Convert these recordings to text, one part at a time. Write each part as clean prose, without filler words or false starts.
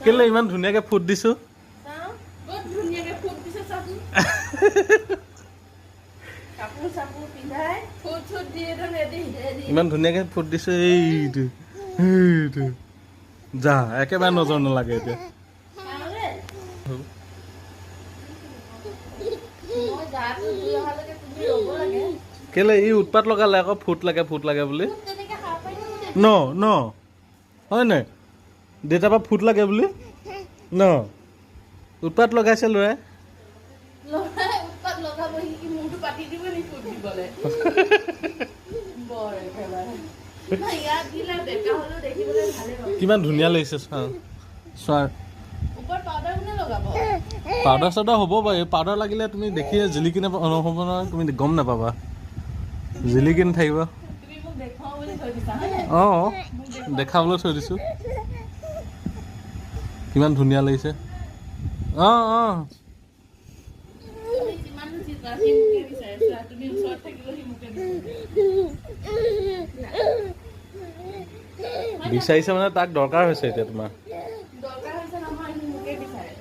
কেলে ইমান ধুনীয়াকে ফুট দিছো ইমান ধুনীয়াকে ফুট দিছো এইটো এইটো যা একেবাৰে নজৰ নালাগে এতিয়া কেলে ই উৎপাত লগালে আকৌ ফুট লাগে বুলি ন ন হয় নাই দেউতাৰ পৰা ফুট লাগে বুলি ন উৎপাত লগাইছে ল'ৰাই কিমান ধুনীয়া লাগিছে চোৱা পাউডাৰ চাউডাৰ হ'ব বাৰু পাউডাৰ লাগিলে তুমি দেখিয়ে জিলিকি হ'ব নহয় তুমি গম নাপাবা জিলিকি নাথাকিব অঁ দেখাবলৈ থৈ দিছোঁ কিমান ধুনীয়া লাগিছে অঁ অঁ বিচাৰিছে মানে তাক দৰকাৰ হৈছে এতিয়া তোমাৰ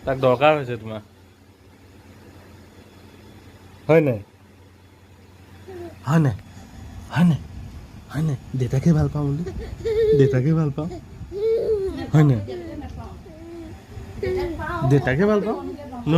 তাক দৰকাৰ হৈছে তোমাৰ হয় নাই হয় নাই হয় নাই হয় নাই দেউতাকে ভাল পাওঁ বুলি দেউতাকে ভাল পাওঁ হয় নাই দেউতাকে ভাল পাওঁ ন